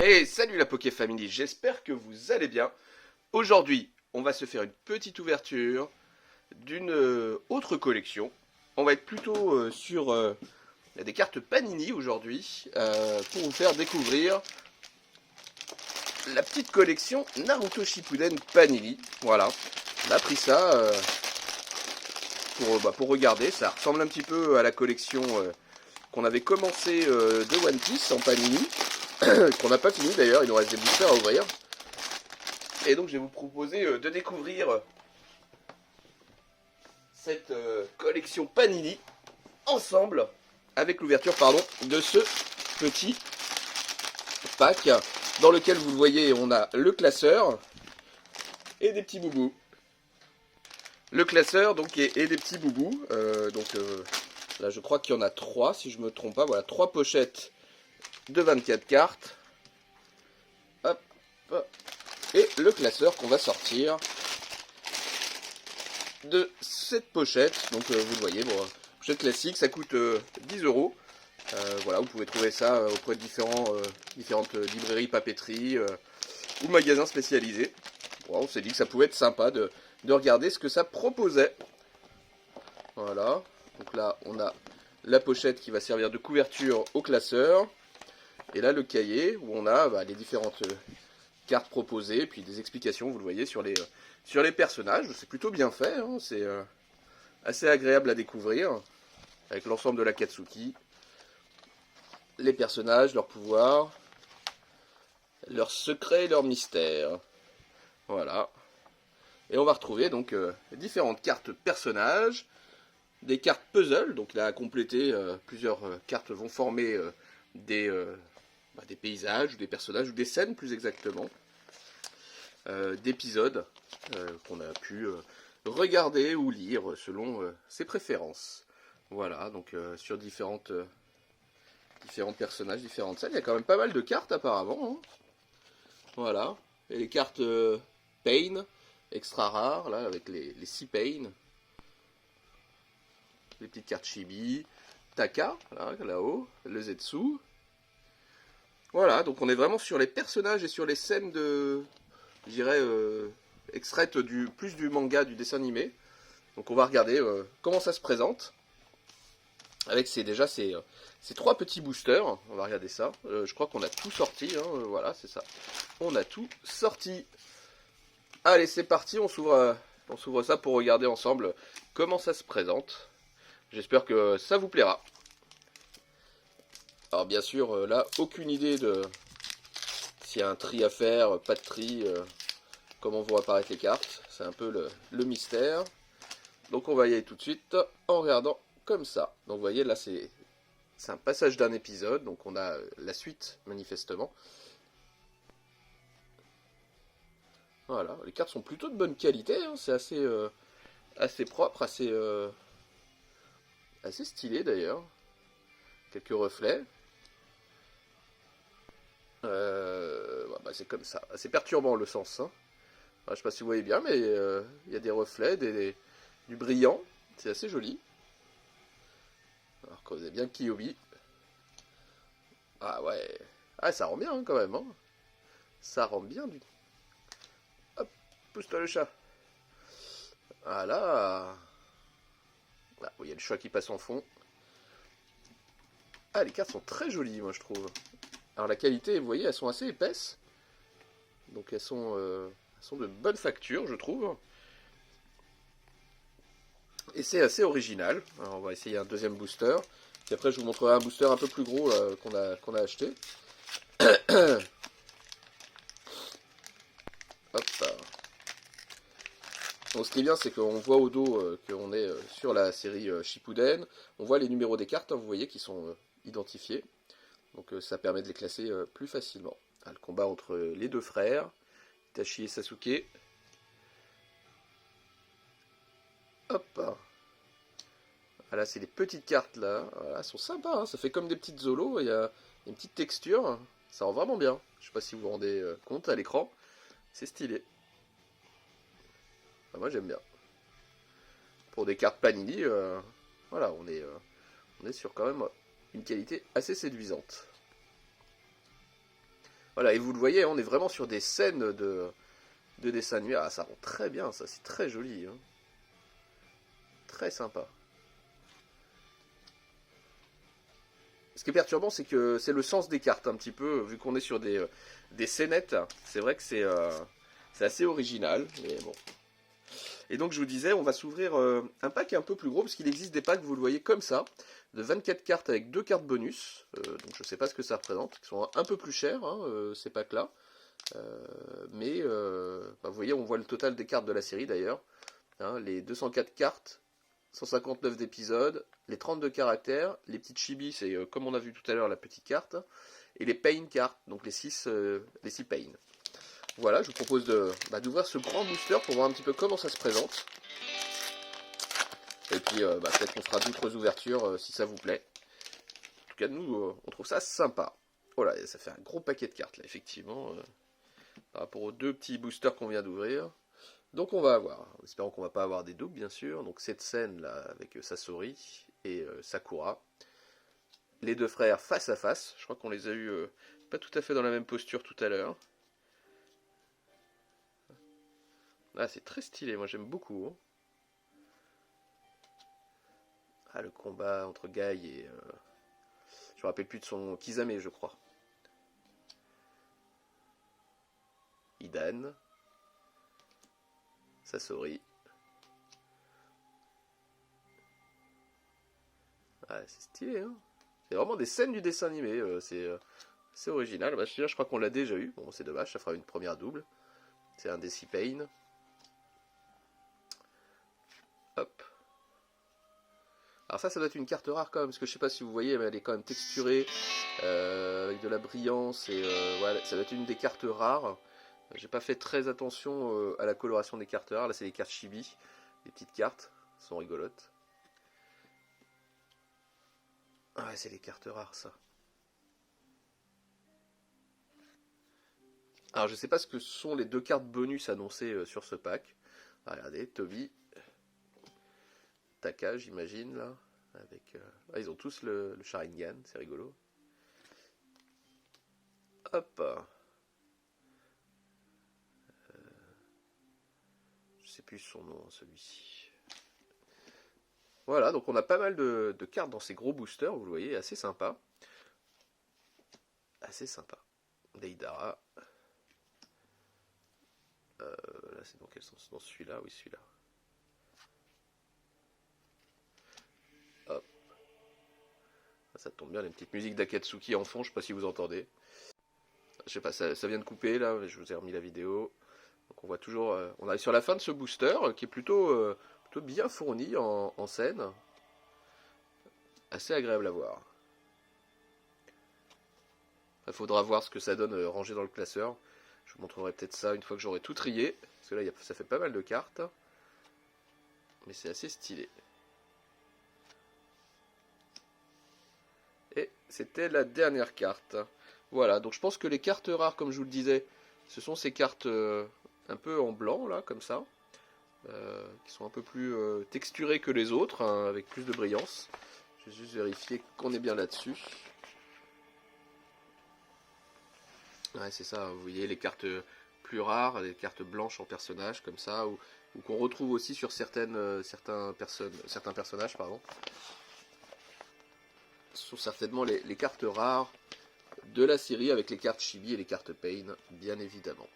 Hey, salut la Poké Family, j'espère que vous allez bien. Aujourd'hui, on va se faire une petite ouverture d'une autre collection. On va être plutôt sur des cartes Panini aujourd'hui pour vous faire découvrir la petite collection Naruto Shippuden Panini. Voilà, on a pris ça pour regarder. Ça ressemble un petit peu à la collection qu'on avait commencé de One Piece en Panini. Qu'on n'a pas fini d'ailleurs, il nous reste des boosters à ouvrir. Et donc je vais vous proposer de découvrir cette collection Panini ensemble avec l'ouverture de ce petit pack dans lequel vous le voyez on a le classeur et des petits boubous. Le classeur donc et des petits boubous. Là je crois qu'il y en a 3 si je me trompe pas. Voilà, 3 pochettes de 24 cartes. Hop, hop. Et le classeur qu'on va sortir de cette pochette. Donc vous le voyez, bon, pochette classique, ça coûte 10 euros. Voilà, vous pouvez trouver ça auprès de différentes librairies, papeteries ou magasins spécialisés. Bon, on s'est dit que ça pouvait être sympa de regarder ce que ça proposait. Voilà, donc là on a la pochette qui va servir de couverture au classeur. Et là le cahier où on a les différentes cartes proposées, puis des explications, vous le voyez, sur les personnages. C'est plutôt bien fait, hein. C'est assez agréable à découvrir, avec l'ensemble de l'Akatsuki. Les personnages, leurs pouvoirs, leurs secrets et leurs mystères. Voilà. Et on va retrouver donc différentes cartes personnages, des cartes puzzle, donc là à compléter, plusieurs cartes vont former des paysages, ou des personnages, ou des scènes plus exactement. D'épisodes qu'on a pu regarder ou lire selon ses préférences. Voilà, donc sur différents personnages, différentes scènes. Il y a quand même pas mal de cartes apparemment. Hein. Voilà. Et les cartes Pain, extra rares, là, avec les 6 Pain. Les petites cartes Chibi, Taka, là-haut, le Zetsu. Voilà, donc on est vraiment sur les personnages et sur les scènes je dirais, extraites plus du manga, du dessin animé. Donc on va regarder comment ça se présente. Avec ces 3 petits boosters. On va regarder ça. Je crois qu'on a tout sorti. Hein, voilà, c'est ça. On a tout sorti. Allez, c'est parti. On s'ouvre ça pour regarder ensemble comment ça se présente. J'espère que ça vous plaira. Alors bien sûr, là, aucune idée de s'il y a un tri à faire, pas de tri, comment vont apparaître les cartes. C'est un peu le mystère. Donc on va y aller tout de suite en regardant comme ça. Donc vous voyez là c'est un passage d'un épisode. Donc on a la suite manifestement. Voilà, les cartes sont plutôt de bonne qualité. Hein. C'est assez propre, assez stylé d'ailleurs. Quelques reflets. C'est comme ça. C'est perturbant le sens. Hein. Je sais pas si vous voyez bien, mais il y a des reflets, du brillant. C'est assez joli. Alors quand vous avez bien le Kiyobi. Ah ouais. Ah ça rend bien hein, quand même. Hein. Ça rend bien du... Hop, pousse-toi le chat. Voilà. Ah, il y a le chat qui passe en fond. Ah les cartes sont très jolies moi je trouve. Alors la qualité, vous voyez, elles sont assez épaisses. Donc elles sont de bonne facture je trouve. Et c'est assez original. Alors on va essayer un deuxième booster. Puis après je vous montrerai un booster un peu plus gros qu'on a acheté. Hop. Donc ce qui est bien c'est qu'on voit au dos qu'on est sur la série Shippuden. On voit les numéros des cartes, hein, vous voyez, qui sont identifiés. Donc ça permet de les classer plus facilement. Ah, le combat entre les deux frères, Itachi et Sasuke. Hop. Voilà, c'est les petites cartes là. Voilà, elles sont sympas, hein. Ça fait comme des petites zolos. Il y a une petite texture. Ça rend vraiment bien. Je sais pas si vous vous rendez compte à l'écran. C'est stylé. Ah, moi j'aime bien. Pour des cartes Panini, voilà, on est sur quand même une qualité assez séduisante. Voilà, et vous le voyez, on est vraiment sur des scènes de dessins animés. Ah, ça rend très bien, ça, c'est très joli. Hein. Très sympa. Ce qui est perturbant, c'est que c'est le sens des cartes, un petit peu, vu qu'on est sur des scénettes. C'est vrai que c'est assez original, mais bon. Et donc, je vous disais, on va s'ouvrir un pack un peu plus gros, parce qu'il existe des packs, vous le voyez, comme ça, de 24 cartes avec 2 cartes bonus. Donc, je ne sais pas ce que ça représente, qui sont un peu plus chers, hein, ces packs-là. Mais, bah, vous voyez, on voit le total des cartes de la série, d'ailleurs. Hein, les 204 cartes, 159 d'épisodes, les 32 caractères, les petites chibis, c'est comme on a vu tout à l'heure la petite carte, et les pain cartes, donc les 6 pain. Voilà, je vous propose d'ouvrir ce grand booster pour voir un petit peu comment ça se présente. Et puis peut-être qu'on fera d'autres ouvertures si ça vous plaît. En tout cas, nous, on trouve ça sympa. Voilà, ça fait un gros paquet de cartes là, effectivement, par rapport aux 2 petits boosters qu'on vient d'ouvrir. Donc on va avoir, espérons qu'on va pas avoir des doubles bien sûr, donc cette scène là avec Sasori et Sakura, les 2 frères face à face, je crois qu'on les a eu pas tout à fait dans la même posture tout à l'heure. Ah c'est très stylé, moi j'aime beaucoup. Hein. Ah le combat entre Guy et... je me rappelle plus de son... Kisame je crois. Idan. Sasori. Ah, c'est stylé, hein. C'est vraiment des scènes du dessin animé, c'est original. Bah, je crois qu'on l'a déjà eu. Bon, c'est dommage, ça fera une première double. C'est un Pain. Hop. Alors ça doit être une carte rare quand même, parce que je sais pas si vous voyez, mais elle est quand même texturée, avec de la brillance, et voilà, ça doit être une des cartes rares. J'ai pas fait très attention à la coloration des cartes rares. Là, c'est les cartes chibi, les petites cartes, elles sont rigolotes. Ah ouais, c'est les cartes rares, ça. Alors, je sais pas ce que sont les 2 cartes bonus annoncées sur ce pack. Ah, regardez, Toby, Taka, j'imagine, là. Avec, ah, ils ont tous le Sharingan, c'est rigolo. Hop. Je sais plus son nom, celui-ci. Voilà, donc on a pas mal de cartes dans ces gros boosters, vous le voyez, assez sympa. Assez sympa. Deidara. Là, c'est dans quel sens? Dans celui-là, oui, celui-là. Hop. Ça tombe bien, les petites musiques d'Akatsuki en fond, je sais pas si vous entendez. Je sais pas, ça vient de couper, là, je vous ai remis la vidéo. Donc on voit toujours... on arrive sur la fin de ce booster, qui est plutôt bien fourni en scène. Assez agréable à voir. Il faudra voir ce que ça donne rangé dans le classeur. Je vous montrerai peut-être ça une fois que j'aurai tout trié. Parce que là, ça fait pas mal de cartes. Mais c'est assez stylé. Et c'était la dernière carte. Voilà, donc je pense que les cartes rares, comme je vous le disais, ce sont ces cartes un peu en blanc, là, comme ça. Qui sont un peu plus texturées que les autres, hein, avec plus de brillance. Je vais juste vérifier qu'on est bien là-dessus. Ouais, c'est ça, vous voyez les cartes plus rares, les cartes blanches en personnages comme ça, ou qu'on retrouve aussi sur certains personnages, pardon. Ce sont certainement les cartes rares de la série avec les cartes Chibi et les cartes Pain, bien évidemment.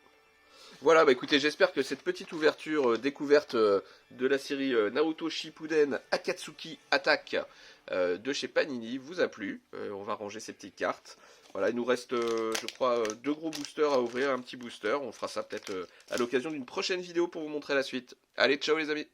Voilà, bah écoutez, j'espère que cette petite ouverture découverte de la série Naruto Shippuden Akatsuki Attack de chez Panini vous a plu. On va ranger ces petites cartes. Voilà, il nous reste, je crois, 2 gros boosters à ouvrir, un petit booster. On fera ça peut-être à l'occasion d'une prochaine vidéo pour vous montrer la suite. Allez, ciao les amis!